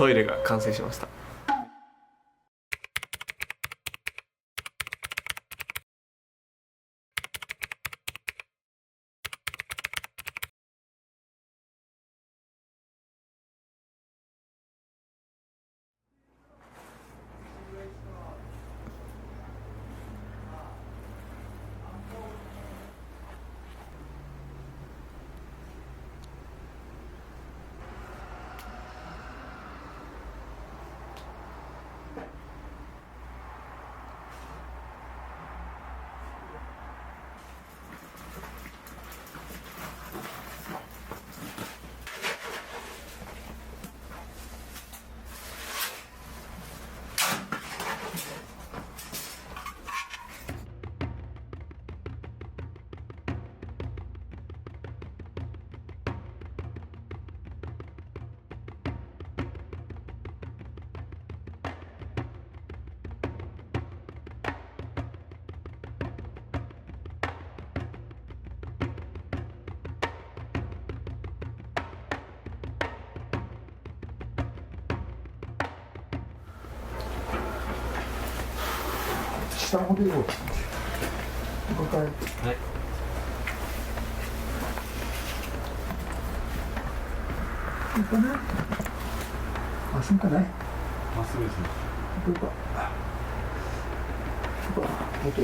トイレが完成しました。下の方で5回。はい。いいかな。まっすぐかね。まっすぐですね。どうか。音。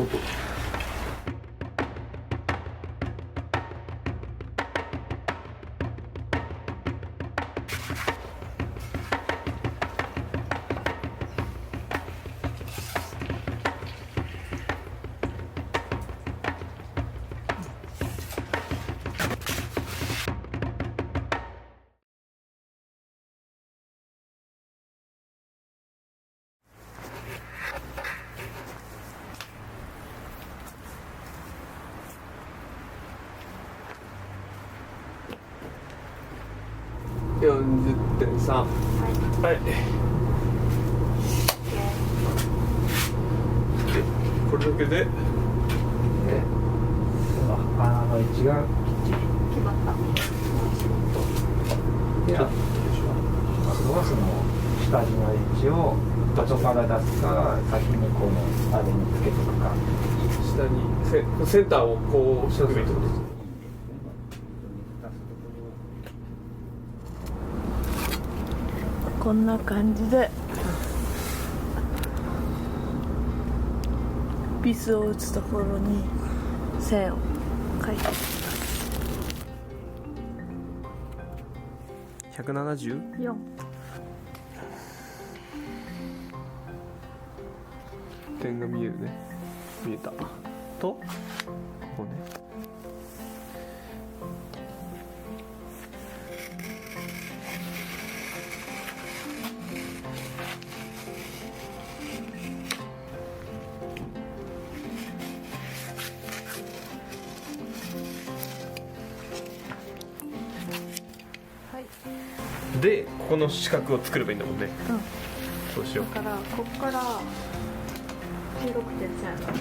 40.3。はい。これだけで。穴の位置がきっちり決まった。で、あとはその下地の位置を後から出すか、先にこのあれにつけていくか。下にセンターをこうしておけばいいってことですね。こんな感じでビスを打つところに線を描いていきます。170？4。点が見えるね。見えた。とここね。で、ここの四角を作ればいいんだもんね。うん。そうしよう。だからここから黄色くて線が。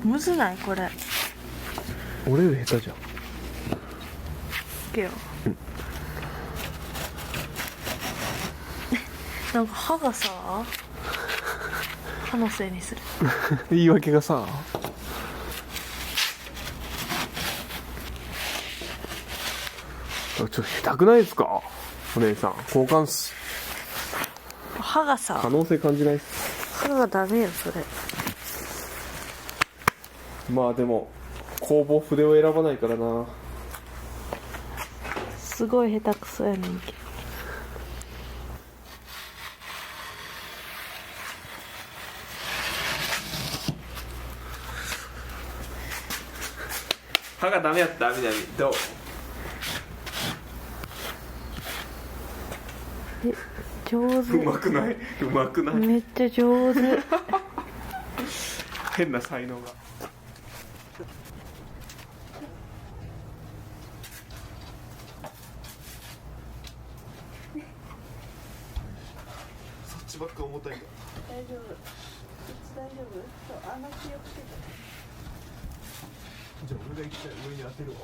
むずないこれ。俺より下手じゃん。けよ。なんか歯がさ、歯のせいにする。言い訳がさ、ちょっと下手くないですかお姉さん。交換っす。歯がさ、可能性感じないっす。歯がダメよそれ。まあでも工房筆を選ばないからな。すごい下手くそやねんけど。歯がダメやったみなみ。どう？上手。うまくない？うまくない？めっちゃ上手。変な才能が。そっちばっか重たいんだ。大丈夫。大丈夫。そう、あんま気をつけて。じゃあ俺が一回上に当てるわ。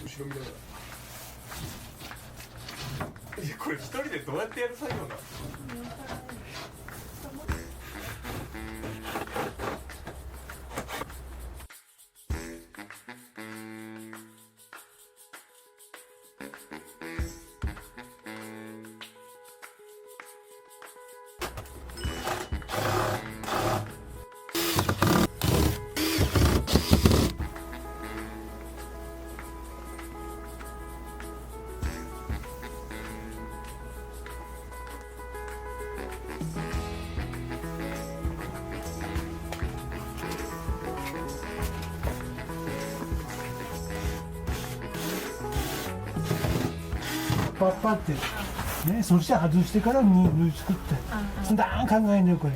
後ろ見ながら。いやこれ一人でどうやってやる作業なの？パッパってね、そして外してから縫い作って、そんな考えんねよこれ。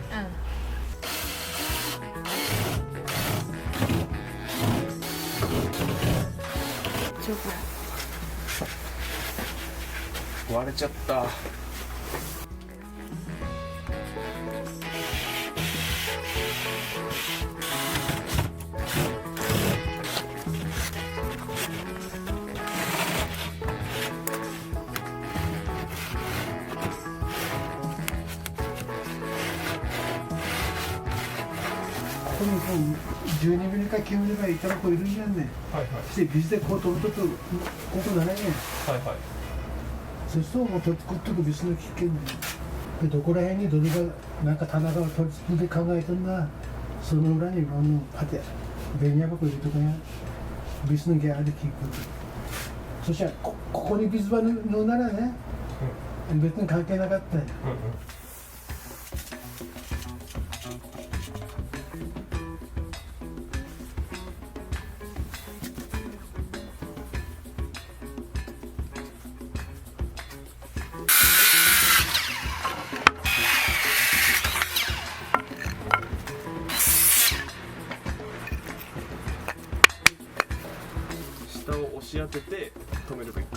割れちゃった。ここにこう12ミリか9ミリかいたらこういるんじゃんね。はいはいしてビジでこう取るとここならね。はいはい。そうするともう取っとくビスの危険で。でどこら辺にどれがなんか棚が取り付けで考えてんだ。その裏にパテベニヤ箱入れとかやビスのギャーで聞く。そしたらここにビスば縫うならね、別に関係なかったよ。下を押し当てて止めればいいか。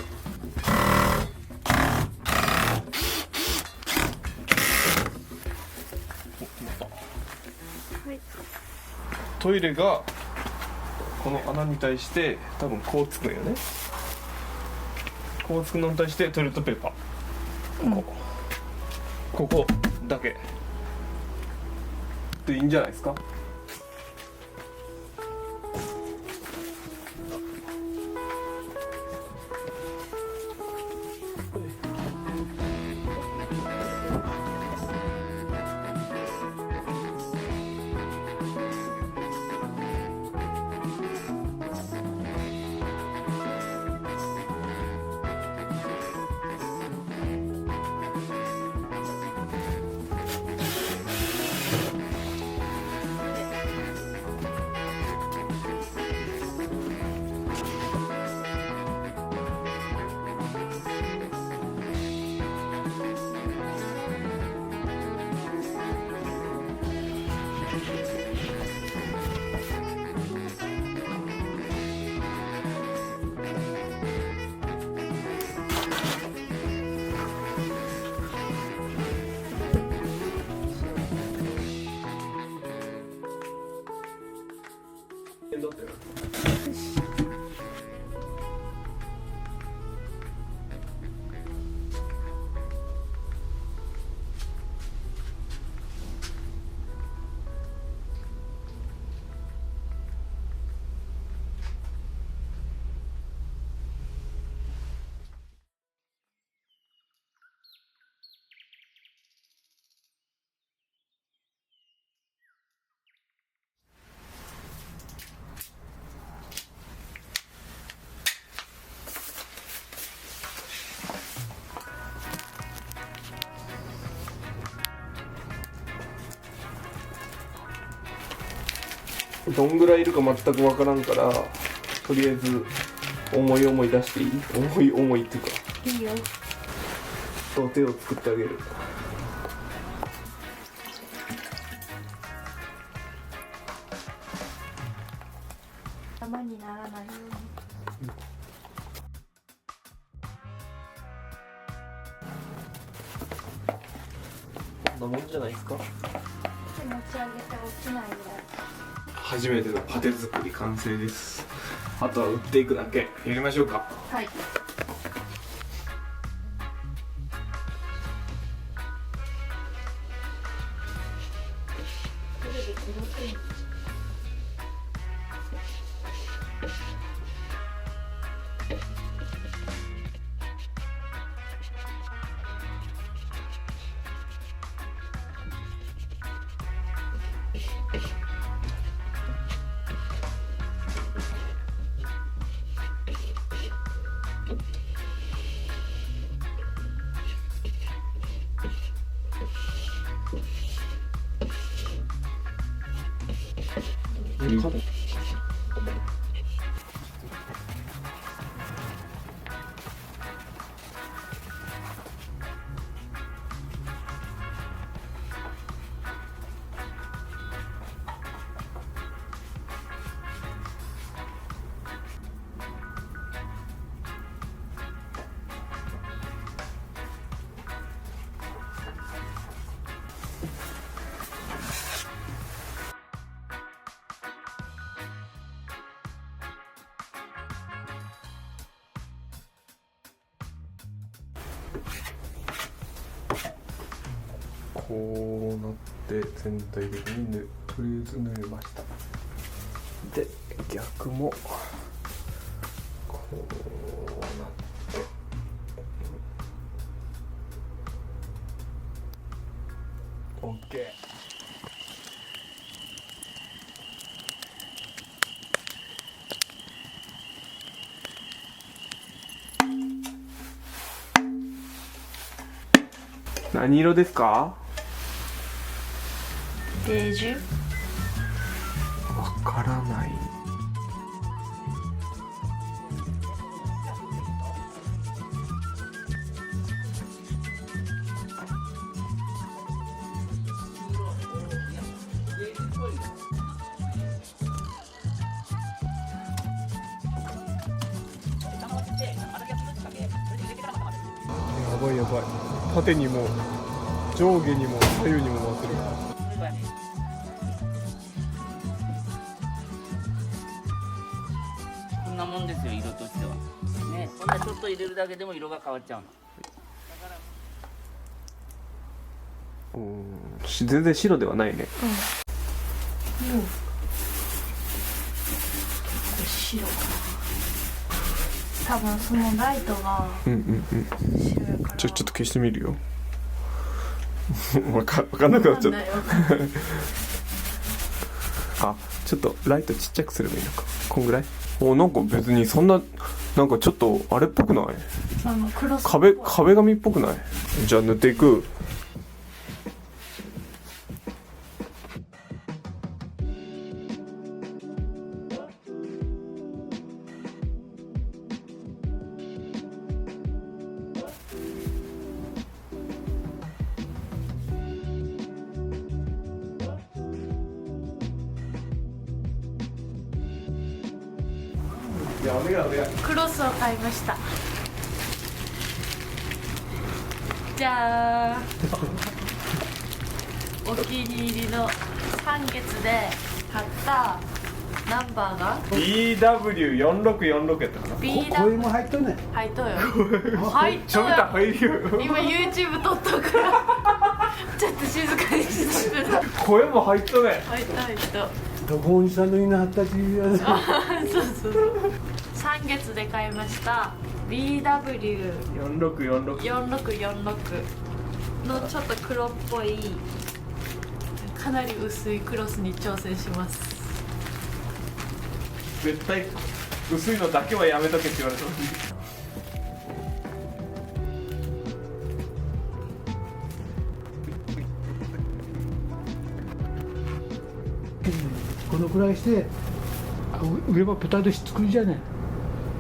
お、止まった。はい。トイレがこの穴に対して多分こうつくんよね。こうつくのに対してトイレットペーパー、ここだけでいいんじゃないですか。どんぐらいいるか全く分からんから、とりあえず思い出していい？思いっていうか、いいよ。そう手を作ってあげる。玉にならないように。こんなもんじゃないですか。持ち上げて落ちないぐらい。初めてのパテ作り完成です。あとは売っていくだけ。やりましょうか。はい。こうなって全体的にとりあえず縫えました。で逆もこうなって OK。何色ですか？ベージュ？わからない。やばいやばい。縦にも上下にも左右にも回ってる。こんなもんですよ、色としては。ね、こんなちょっと入れるだけでも色が変わっちゃうの。全然白ではないね。白かな。多分そのライトが白いから。ちょっと消してみるよ。わかんなくなっちゃった。あ、ちょっとライトちっちゃくすればいいのか。こんぐらい？なんか別にそんな、なんかちょっとあれっぽくない？クロスっぽい。壁紙っぽくない？じゃあ塗っていく。クロスを買いました。じゃあお気に入りの3月で買ったナンバーが BW4646 やったかな。声も入っとんねん。入っとうよ。入っとうよ。入るよ。今 YouTube 撮っとくからちょっと静かにしとくな。声も入っとね。入った入ったどこにさんのいなはったちやそうそうそう。3月で買いました BW4646 のちょっと黒っぽいかなり薄いクロスに挑戦します。絶対薄いのだけはやめとけって言われたのに。ここのくらいして上はペタッとしつくりじゃね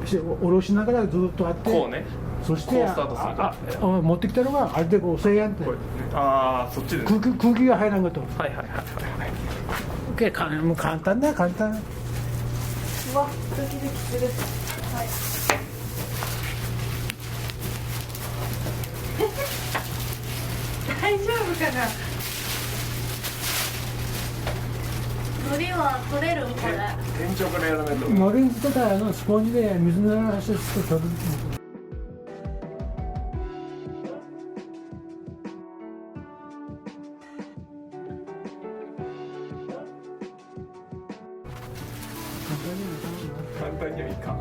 えして下ろしながらずっとあってこうね。そしてこうスタートすると持ってきたのがあれでこう押せやんってこうやってね。ああ、そっちでね。空気が入らんことはいはいはいはいはい。もう簡単だ簡単うわドキドキする。はい。大丈夫かな。海苔は取れるんこれ。天井からやらないと。のりんつってたらスポンジで水流して取る簡単にはいいか。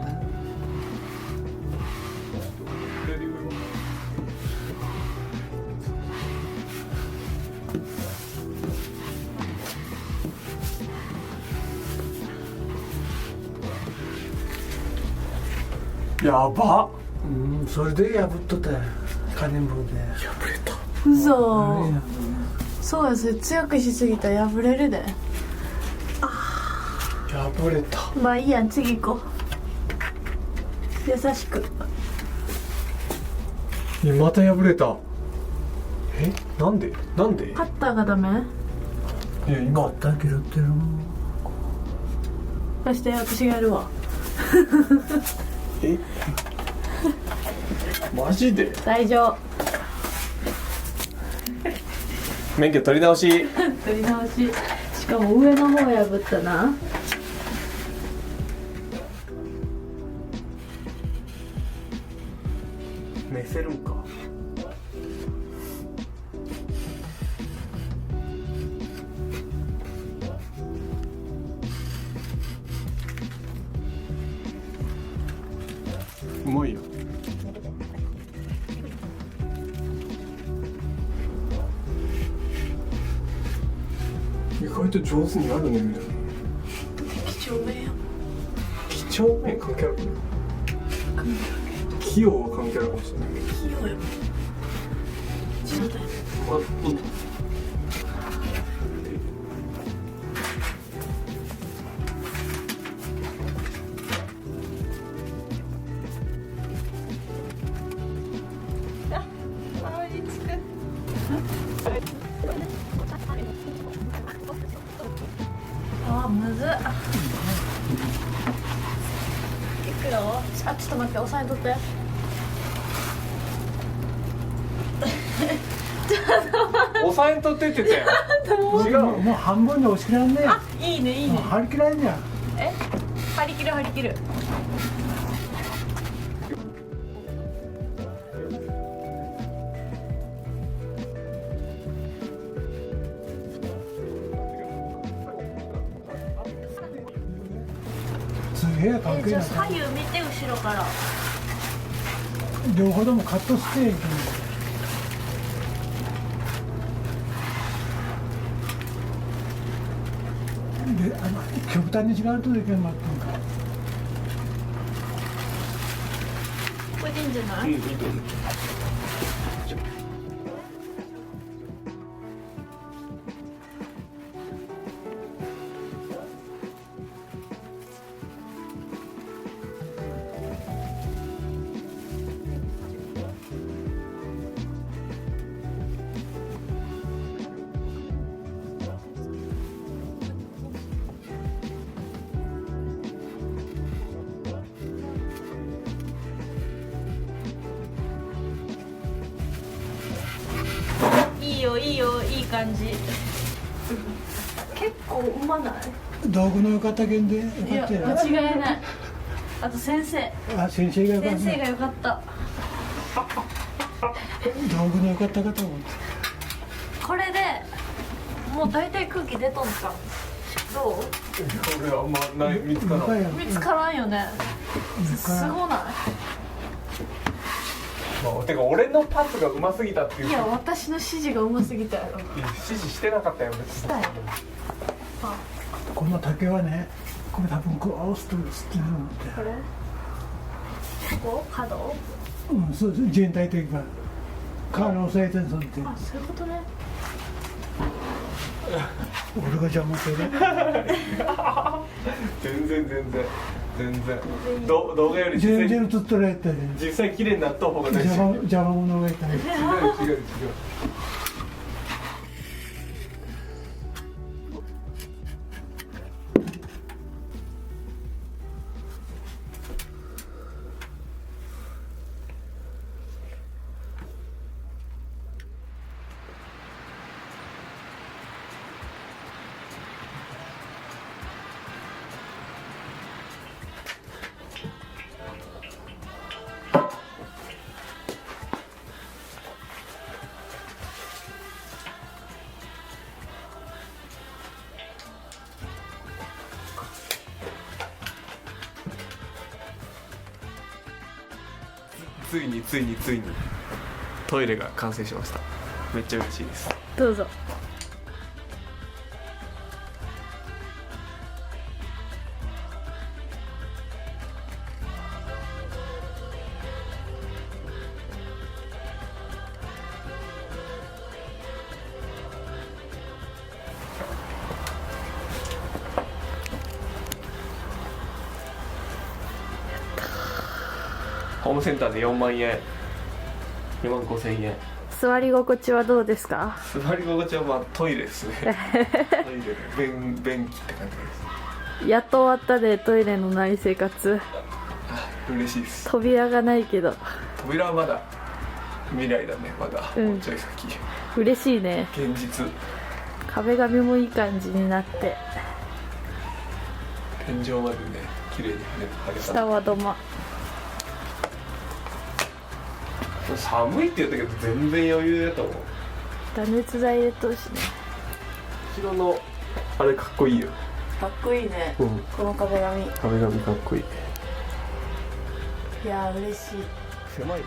左上も。やばっ。うんそれで破っとったよ金棒で破れた。嘘。そうや、それ強くしすぎたら破れるで。破れた。まあいいやん、次行こう。優しく。また破れた。え、なんでなんで。カッターがダメ。いや今だけどってるのそして私がやるわ。えマジで。大丈免許取り直し。夫。取り直し。しかも上の方破ったな。寝せるんか。うまいよ。意外と上手になるねみたいな。貴重面や。几帳面関係あるかな。器用は関係あるかもしれないけど。器用やもん。そうだよ。まあ、いい。あ、むずっ。いくよ。あ、ちょっと待って、押さえとって。押さえとってって言ったよ。違う。もう半分で押し切らんねあ、いいね、いいね。張り切らんねやえ、張り切る、張り切る。すげえ関係じゃないあ左右見て後ろから。両方ともカットしていくで極端に違うとできるのかこれでいいんじゃない？いいと思う。いいよ、いいよ、いい感じ。結構うまない？道具の良かったけんでよいや、かったよ間違いない。あと先生。あ先生がよかった先生が良かった。道具の良かったかと思ってこれでもう大体空気出とんか。どう？俺はあんまない見つからん。向かいや見つからんよね。すごない？まあ、てか俺のパスがうますぎたっていう。いや、私の指示がうますぎたやろ。指示してなかったよ別に。したよ。あ、この竹はねこれ多分こう合わすとすってるのってこれ？ここ？角？うんそうです全体的にから押さえてんそんってあ、そういうことね。俺が邪魔する。全然動画より全然映っとられたね。実際綺麗になった方が大事。邪魔者がいたね。違う。ついにトイレが完成しました。めっちゃ嬉しいです。どうぞ。ホームセンターで4万円、4万5千円。座り心地はどうですか？座り心地はまあトイレですね。トイレ便器って感じです。やっと終わったで、トイレのない生活。嬉しいです。扉がないけど扉はまだ未来だね。まだもうちょい先。嬉しいね。現実。壁紙もいい感じになって、天井までね綺麗に貼れた。下は土間。寒いって言ったけど全然余裕だと思う。断熱材入れとうしね。後ろのあれかっこいいよ。かっこいいね、うん、この壁紙。壁紙かっこいい。いやー嬉しい。狭いね。